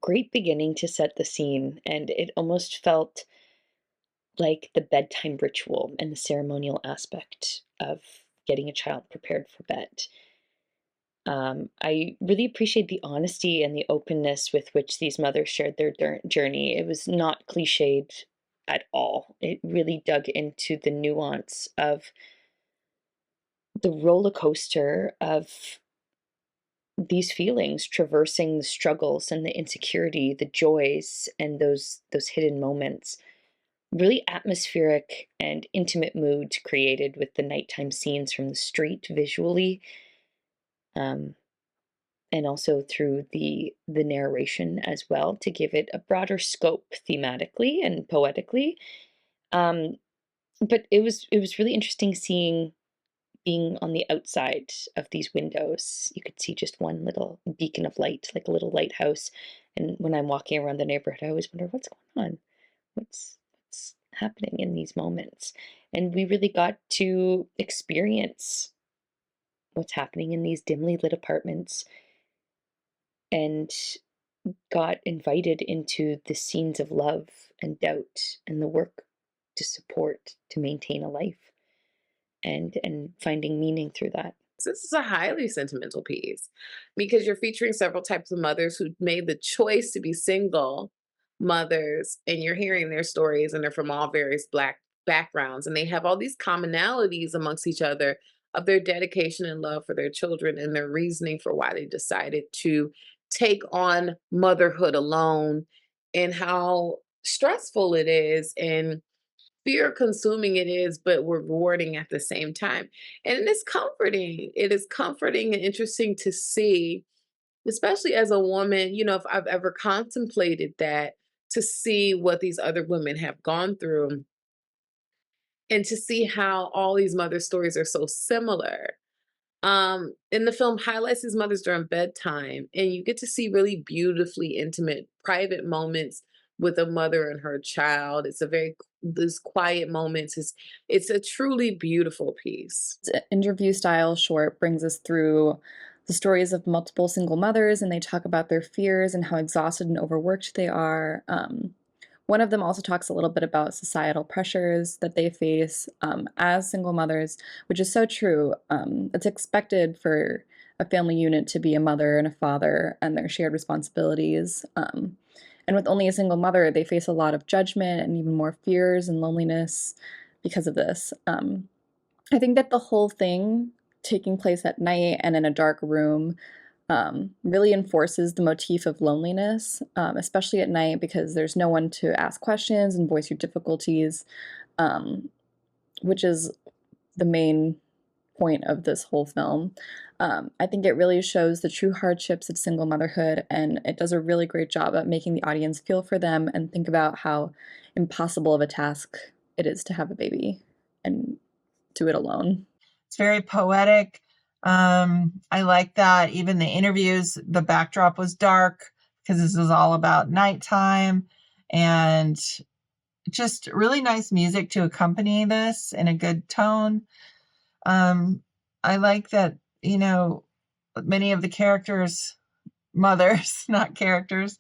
great beginning to set the scene, and it almost felt like the bedtime ritual and the ceremonial aspect of getting a child prepared for bed. I really appreciate the honesty and the openness with which these mothers shared their journey. It was not cliched at all. It really dug into the nuance of the roller coaster of these feelings, traversing the struggles and the insecurity, the joys, and those hidden moments. Really atmospheric and intimate mood created with the nighttime scenes from the street visually, um, and also through the narration as well to give it a broader scope thematically and poetically. Um, but it was really interesting seeing being on the outside of these windows. You could see just one little beacon of light, like a little lighthouse. And when I'm walking around the neighborhood, I always wonder what's going on, what's happening in these moments. And we really got to experience what's happening in these dimly lit apartments and got invited into the scenes of love and doubt and the work to support to maintain a life and finding meaning through that. This is a highly sentimental piece because you're featuring several types of mothers who made the choice to be single mothers, and you're hearing their stories, and they're from all various Black backgrounds, and they have all these commonalities amongst each other of their dedication and love for their children and their reasoning for why they decided to take on motherhood alone and how stressful it is and fear consuming it is, but rewarding at the same time. And it's comforting. It is comforting and interesting to see, especially as a woman, if I've ever contemplated that, to see what these other women have gone through and to see how all these mother stories are so similar. And the film highlights these mothers during bedtime, and you get to see really beautifully intimate, private moments with a mother and her child. It's a very these quiet moments. It's a truly beautiful piece. Interview style short brings us through the stories of multiple single mothers, and they talk about their fears and how exhausted and overworked they are. One of them also talks a little bit about societal pressures that they face as single mothers, which is so true. It's expected for a family unit to be a mother and a father and their shared responsibilities. And with only a single mother, they face a lot of judgment and even more fears and loneliness because of this. I think that the whole thing taking place at night and in a dark room really enforces the motif of loneliness, especially at night because there's no one to ask questions and voice your difficulties, um, which is the main point of this whole film. I think it really shows the true hardships of single motherhood, and it does a really great job at making the audience feel for them and think about how impossible of a task it is to have a baby and do it alone. It's very poetic. I like that. Even the interviews, the backdrop was dark because this was all about nighttime, and just really nice music to accompany this in a good tone. I like that, many of the characters, mothers, not characters,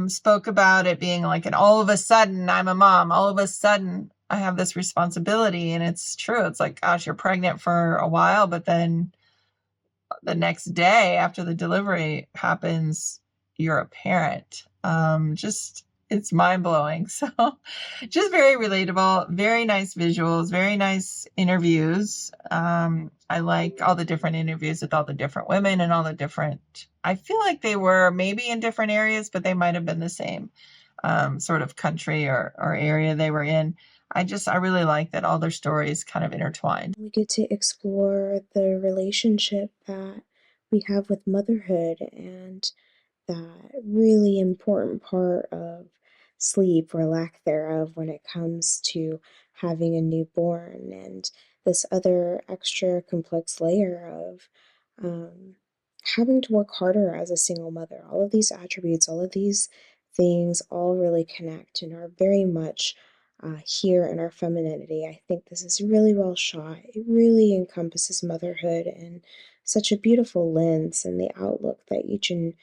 spoke about it being like, and all of a sudden I'm a mom. All of a sudden I have this responsibility. And it's true. It's like, gosh, you're pregnant for a while, but then the next day after the delivery happens, you're a parent. It's mind blowing. So just very relatable, very nice visuals, very nice interviews. I like all the different interviews with all the different women and all the different, I feel like they were maybe in different areas, but they might have been the same sort of country or area they were in. I really like that all their stories kind of intertwined. We get to explore the relationship that we have with motherhood and that really important part of sleep or lack thereof when it comes to having a newborn, and this other extra complex layer of um, having to work harder as a single mother. All of these attributes, all of these things all really connect and are very much here in our femininity. I think this is really well shot. It really encompasses motherhood in such a beautiful lens and the outlook that each and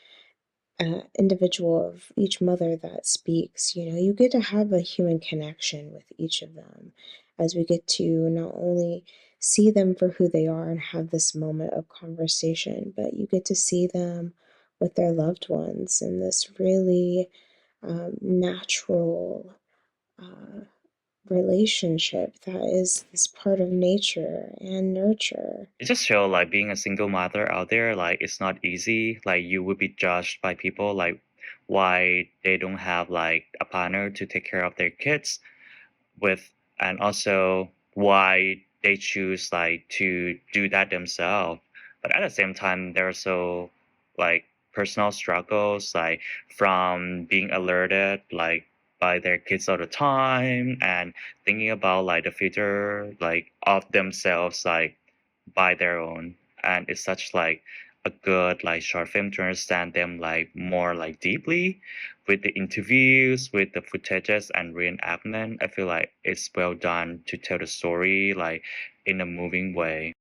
individual of each mother that speaks, you get to have a human connection with each of them as we get to not only see them for who they are and have this moment of conversation, but you get to see them with their loved ones in this really natural uh, relationship that is this part of nature and nurture. It just show like being a single mother out there, like it's not easy. Like you would be judged by people like why they don't have like a partner to take care of their kids with, and also why they choose like to do that themselves. But at the same time there are so like personal struggles, like from being alerted like by their kids all the time and thinking about like the future like of themselves like by their own. And it's such like a good like short film to understand them like more like deeply with the interviews, with the footages and reenactment. I feel like it's well done to tell the story like in a moving way.